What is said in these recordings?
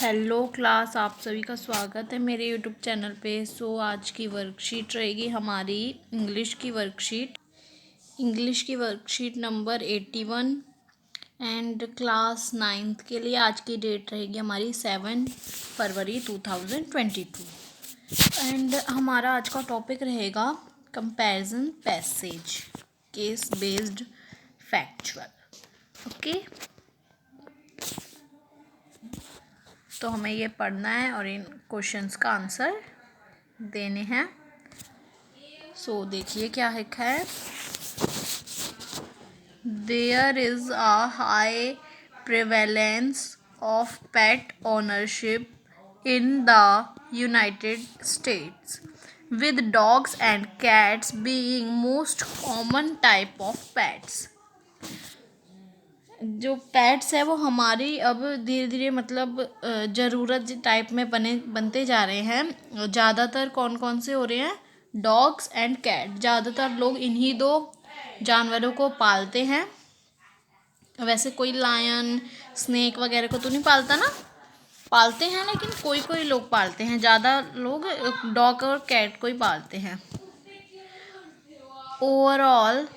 Hello class, आप सभी का स्वागत है मेरे यूट्यूब चैनल पे। आज की वर्कशीट रहेगी हमारी इंग्लिश की worksheet number 81 and class 9th के लिए आज की डेट रहेगी हमारी 7 फरवरी 2022 एंड हमारा आज का टॉपिक रहेगा comparison passage case based factual. Okay, तो हमें ये पढ़ना है और इन क्वेश्चंस का आंसर देने हैं। देखिए क्या लिखा है। There is a high prevalence of pet ownership in the United States with dogs and cats being most common type of pets। जो पेट्स है वो हमारी अब धीरे धीरे मतलब ज़रूरत टाइप में बनते जा रहे हैं। ज़्यादातर कौन कौन से हो रहे हैं? Dogs and cat. ज़्यादातर लोग इन्हीं दो जानवरों को पालते हैं। वैसे कोई लायन स्नेक वगैरह को तो नहीं पालता ना, पालते हैं लेकिन कोई कोई लोग पालते हैं। ज़्यादा लोग डॉग और कैट को ही पालते हैं। Overall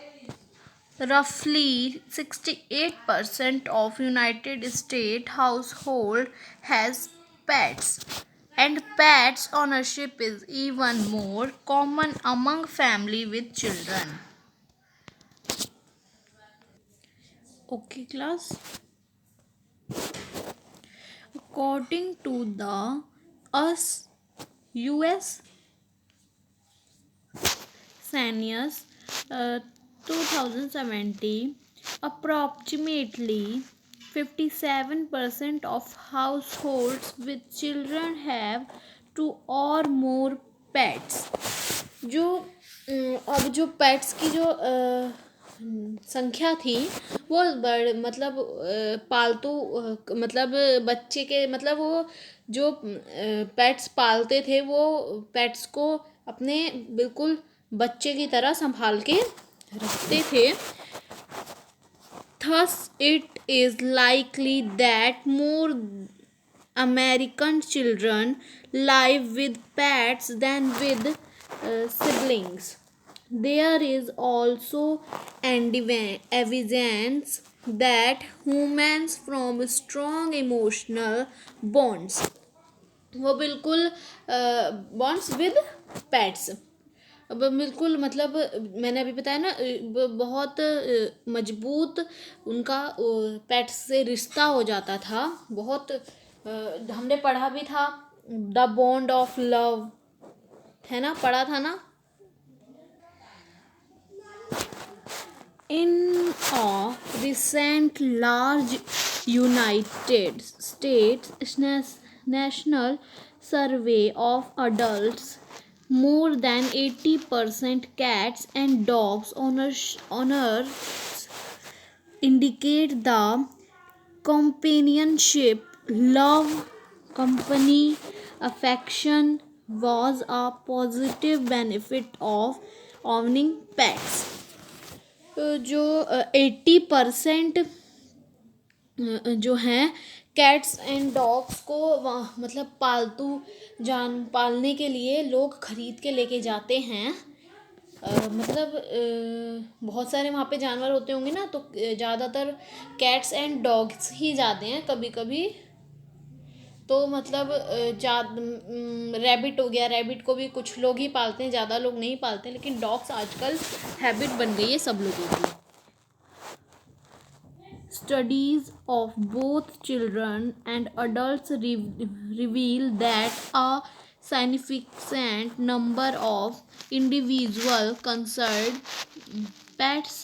roughly 68% of United States household has pets, and pets ownership is even more common among family with children. Okay class, according to the US Census 2070, approximately 57% of households with children have two or more pets। जो pets की जो संख्या थी वो मतलब पालतू मतलब बच्चे के मतलब वो जो पेट्स पालते थे वो पेट्स को अपने बिल्कुल बच्चे की तरह संभाल के रखते थे। Thus it is likely that more American children live with pets than with siblings। There is also evidence that humans from strong emotional bonds, वो बिल्कुल बॉन्ड्स विद पेट्स, अब बिल्कुल मतलब मैंने अभी बताया ना, बहुत मजबूत उनका पेट्स से रिश्ता हो जाता था। बहुत हमने पढ़ा भी था, द बॉन्ड ऑफ लव, है ना, पढ़ा था ना। In a recent large United States national survey of adults, more than 80% cats and dogs owners indicate the companionship, love, company, affection was a positive benefit of owning pets। जो 80% जो हैं cats and dogs को मतलब पालतू पालने के लिए लोग खरीद के लेके जाते हैं। मतलब बहुत सारे वहाँ पे जानवर होते होंगे ना, तो ज़्यादातर कैट्स एंड डॉग्स ही जाते हैं। कभी कभी तो मतलब रैबिट हो गया, रैबिट को भी कुछ लोग ही पालते हैं, ज़्यादा लोग नहीं पालते, लेकिन डॉग्स आजकल हैबिट बन गई है सब लोगों की। Studies of both children and adults reveal that a significant number of individuals consider pets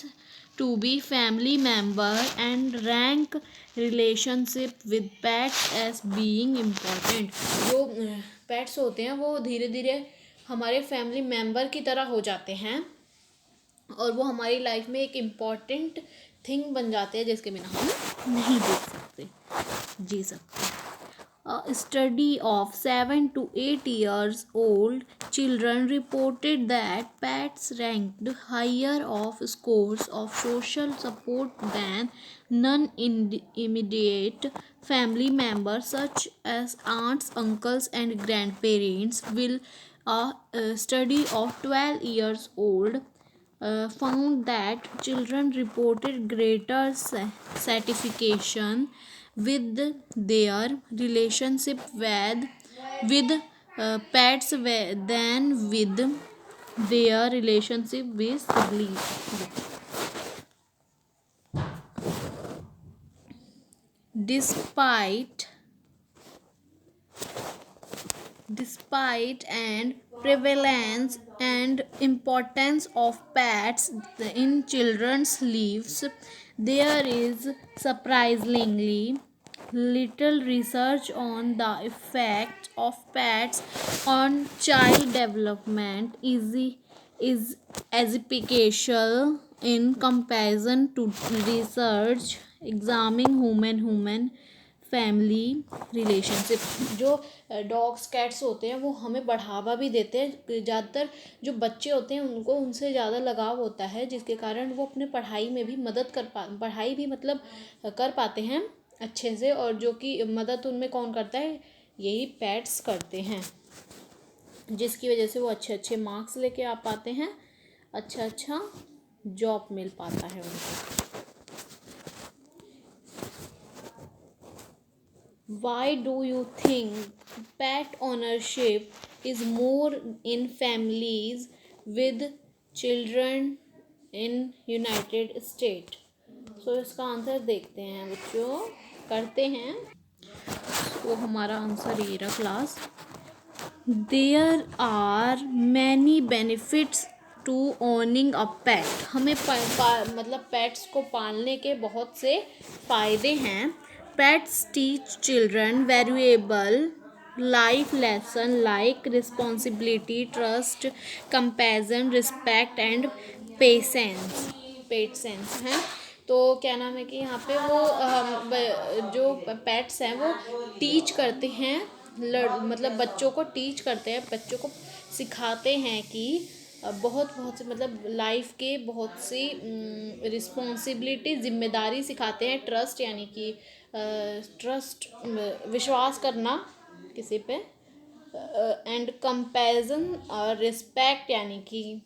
to be family member and rank relationship with pets as being important। जो पेट्स होते हैं वो धीरे धीरे हमारे फैमिली मेम्बर की तरह हो जाते हैं और वो हमारी लाइफ में एक इम्पॉर्टेंट थिंग बन जाते हैं जिसके बिना हम नहीं जी सकते। A study of 7 to 8 years old children reported that pets ranked higher of scores of social support than non-immediate family members such as aunts, uncles, and grandparents. Will a study of 12 years old found that children reported greater satisfaction with their relationship with pets than with their relationship with siblings. Despite and prevalence and importance of pets in children's lives, there is surprisingly little research on the effect of pets on child development. Is educational in comparison to research examining human family relationship. जो dogs cats होते हैं वो हमें बढ़ावा भी देते हैं. ज़्यादातर जो बच्चे होते हैं उनको उनसे ज़्यादा लगाव होता है, जिसके कारण वो अपने पढ़ाई में भी मदद पढ़ाई भी मतलब कर पाते हैं अच्छे से. और जो कि मदद उनमें कौन करता है, यही पेट्स करते हैं, जिसकी वजह से वो अच्छे अच्छे मार्क्स लेके आ पाते हैं, अच्छा जॉब मिल पाता है उनको. Why do you think pet ownership is more in families with children in United States? So इसका आंसर देखते हैं बच्चों, करते हैं. तो हमारा आंसर ये रहा class. There are many benefits to owning a pet. हमें मतलब पेट्स को पालने के बहुत से फ़ायदे हैं. Pets teach children valuable life lesson like responsibility, trust, compassion, respect and patience है. तो क्या नाम है कि यहाँ पे वो जो पेट्स हैं वो टीच करते हैं, मतलब बच्चों को टीच करते हैं, बच्चों को सिखाते हैं कि बहुत से मतलब लाइफ के बहुत सी रिस्पॉन्सिबिलिटी, जिम्मेदारी सिखाते हैं. ट्रस्ट यानी कि विश्वास करना किसी पे. एंड कंपैरिजन और रिस्पेक्ट यानी कि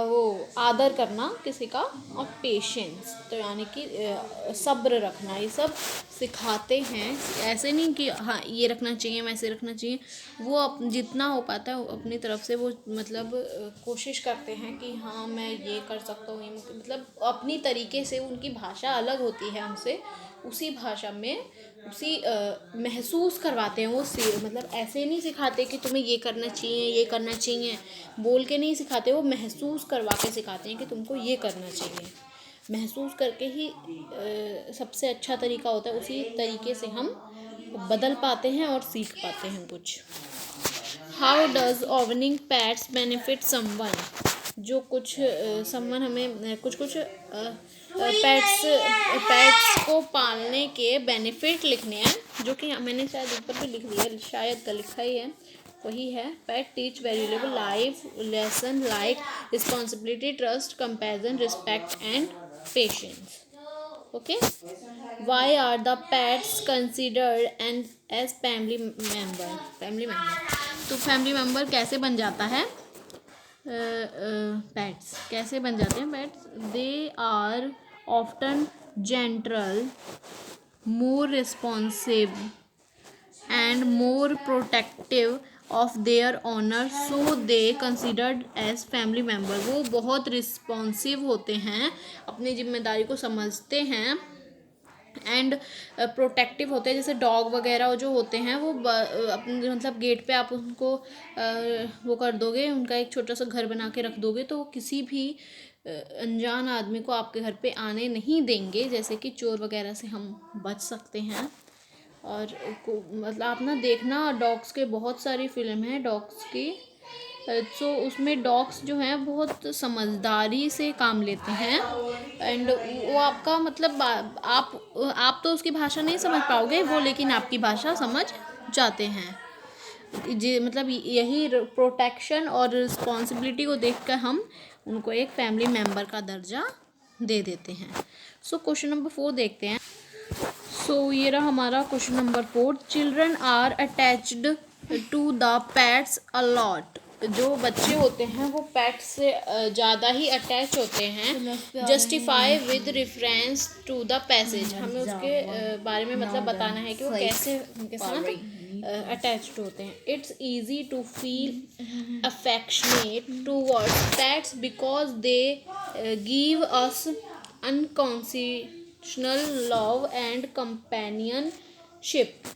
वो आदर करना किसी का. और पेशेंस तो यानी कि सब्र रखना. ये सब सिखाते हैं. ऐसे नहीं कि हाँ ये रखना चाहिए, वैसे रखना चाहिए. वो जितना हो पाता है अपनी तरफ से वो मतलब कोशिश करते हैं कि हाँ मैं ये कर सकता हूँ. मतलब अपनी तरीके से. उनकी भाषा अलग होती है हमसे, उसी भाषा में उसी महसूस करवाते हैं वो. मतलब ऐसे नहीं सिखाते कि तुम्हें ये करना चाहिए बोल के नहीं सिखाते. वो महसूस करवा के सिखाते हैं कि तुमको ये करना चाहिए. महसूस करके ही सबसे अच्छा तरीका होता है. उसी तरीके से हम बदल पाते हैं और सीख पाते हैं कुछ. How does owning pets benefit someone. जो कुछ समवन हमें कुछ पेट्स को पालने के बेनिफिट लिखने हैं, जो कि मैंने शायद ऊपर भी लिख दिया, शायद लिखा ही है, वही है. Pet teach valuable life lesson like responsibility, trust, compassion, respect and patience. Okay. Why are the pets considered and as family member. तो फैमिली मेम्बर कैसे बन जाता है पेट्स, कैसे बन जाते हैं pets. They are often gentle, more responsive and more protective of their owner, so they considered as family member. वो बहुत रिस्पॉन्सिव होते हैं, अपनी जिम्मेदारी को समझते हैं, एंड प्रोटेक्टिव होते हैं. जैसे डॉग वगैरह जो होते हैं वो अपने मतलब गेट पे आप उनको वो कर दोगे, उनका एक छोटा सा घर बना के रख दोगे, तो किसी भी अनजान आदमी को आपके घर पे आने नहीं देंगे. जैसे कि चोर वगैरह से हम बच सकते हैं. और मतलब आप ना देखना, डॉग्स के बहुत सारी फिल्म है डॉग्स की. सो उसमें डॉग्स जो हैं बहुत समझदारी से काम लेते हैं. एंड वो आपका मतलब आप तो उसकी भाषा नहीं समझ पाओगे वो, लेकिन आपकी भाषा समझ जाते हैं. मतलब यही प्रोटेक्शन और रिस्पॉन्सिबिलिटी को देखकर हम उनको एक फैमिली मेम्बर का दर्जा दे देते हैं। सो क्वेश्चन नंबर 4 देखते हैं। सो ये रहा हमारा question number 4। Children are attached to the pets a lot. जो बच्चे होते हैं वो पेट्स से ज़्यादा ही अटैच होते हैं। Justify with reference to the passage. हमें उसके बारे में मतलब बताना है कि वो कैसे उनके साथ अटैच्ड होते हैं। It's easy to feel affectionate towards pets because they give us unconditional love and companionship.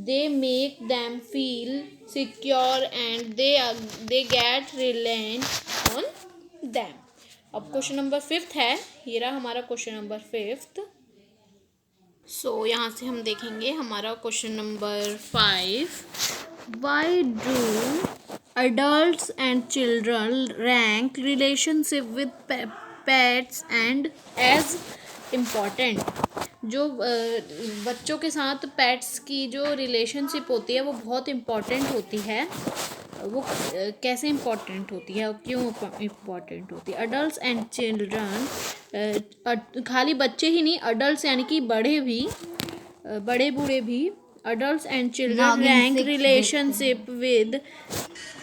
They make them feel secure and they get reliant on them. अब क्वेश्चन नंबर 5 है। ये रहा हमारा क्वेश्चन नंबर 5। सो यहाँ से हम देखेंगे हमारा question number 5। Why do adults and children rank relationship with pets and as important। जो बच्चों के साथ पेट्स की जो रिलेशनशिप होती है वो बहुत इम्पॉर्टेंट होती है। वो कैसे इम्पॉर्टेंट होती है और क्यों इम्पॉर्टेंट होती है। अडल्ट एंड चिल्ड्रन, खाली बच्चे ही नहीं, अडल्ट यानी कि बड़े भी, बड़े बूढ़े भी। Adult and children rank relationship with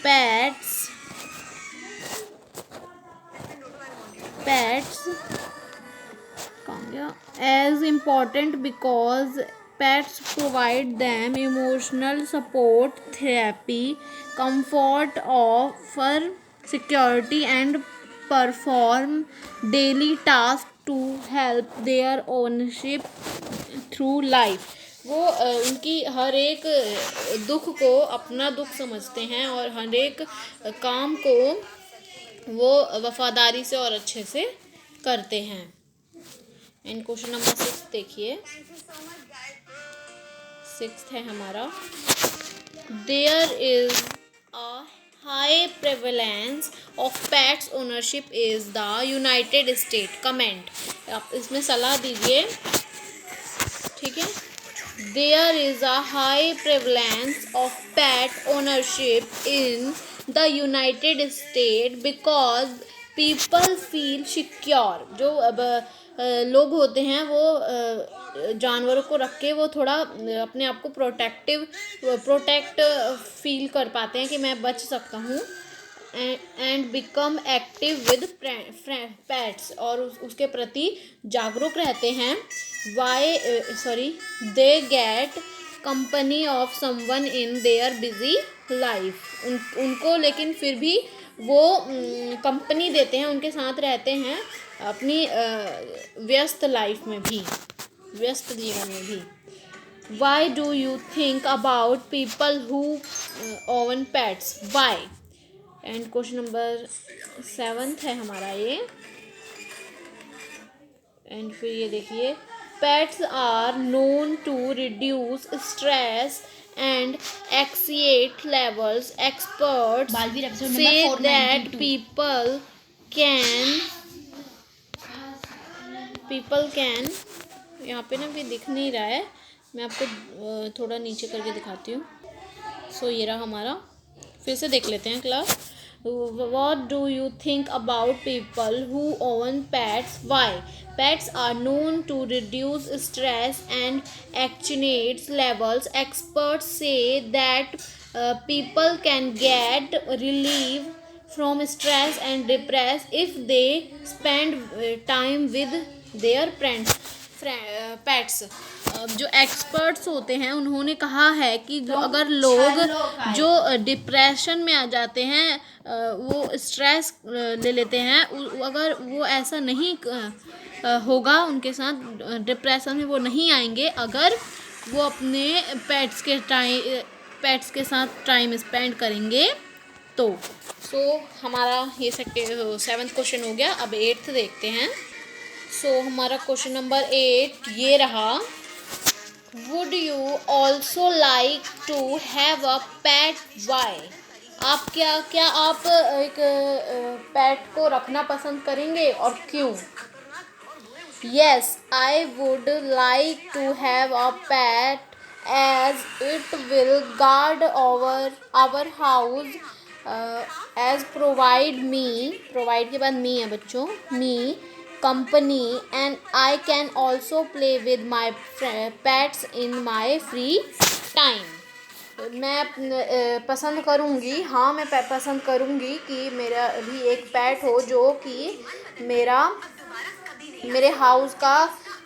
pets as important because pets provide them emotional support, therapy, comfort, offer security and perform daily tasks to help their ownership through life। वो उनकी हर एक दुख को अपना दुख समझते हैं और हर एक काम को वो वफादारी से और अच्छे से करते हैं। एंड क्वेश्चन नंबर 6 देखिए। 6 है हमारा। There is a high prevalence of pets ownership is the United State. Comment, आप इसमें सलाह दीजिए, ठीक है। There is a high prevalence of pet ownership in the United State because people feel secure. जो अब लोग होते हैं वो जानवरों को रख के वो थोड़ा अपने आप को प्रोटेक्ट फील कर पाते हैं कि मैं बच सकता हूँ। And become active with pets, और उसके प्रति जागरूक रहते हैं। They get company of someone in their busy life. उनको लेकिन फिर भी वो कंपनी देते हैं, उनके साथ रहते हैं अपनी व्यस्त लाइफ में भी, व्यस्त जीवन में भी। Why do you think about people who own pets, why. And question number 7 है हमारा ये। एंड फिर ये देखिए। Pets are known to reduce stress and anxiety levels. Experts say that people can यहाँ पे ना भी दिख नहीं रहा है, मैं आपको थोड़ा नीचे करके दिखाती हूँ। सो ये रहा हमारा, फिर से देख लेते हैं class. What do you think about people who own pets? Why? Pets are known to reduce stress and anxiety levels. Experts say that people can get relief from stress and depression if they spend time with their pets। जो experts होते हैं उन्होंने कहा है कि जो अगर लोग जो डिप्रेशन में आ जाते हैं, वो स्ट्रेस ले लेते हैं, अगर वो ऐसा नहीं होगा उनके साथ, डिप्रेशन में वो नहीं आएंगे अगर वो अपने पेट्स के साथ टाइम स्पेंड करेंगे तो। हमारा ये 7th क्वेश्चन हो गया। अब 8th देखते हैं। हमारा क्वेश्चन नंबर 8 ये रहा। Would you also like to have a pet, why. आप क्या आप एक पेट को रखना पसंद करेंगे और क्यों। Yes, I would like to have a pet as it will guard our house, as provide के बाद me है बच्चों, me company, and I can also play with my pets in my free time. मैं पसंद करूँगी, हाँ मैं पसंद करूँगी कि मेरा भी एक पेट हो जो कि मेरे हाउस का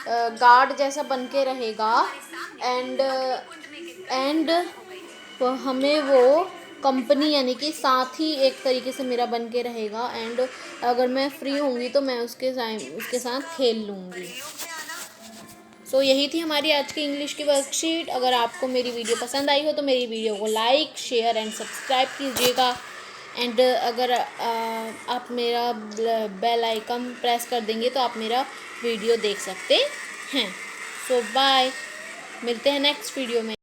गार्ड जैसा बन के रहेगा, एंड हमें वो कंपनी यानी कि साथी एक तरीके से मेरा बन के रहेगा, एंड अगर मैं फ्री होंगी तो मैं उसके साथ खेल लूँगी. सो यही थी हमारी आज की इंग्लिश की वर्कशीट. अगर आपको मेरी वीडियो पसंद आई हो तो मेरी वीडियो को लाइक, शेयर एंड सब्सक्राइब कीजिएगा. एंड अगर आप मेरा बेल आइकन प्रेस कर देंगे तो आप मेरा वीडियो देख सकते हैं. सो बाय, मिलते हैं नेक्स्ट वीडियो में.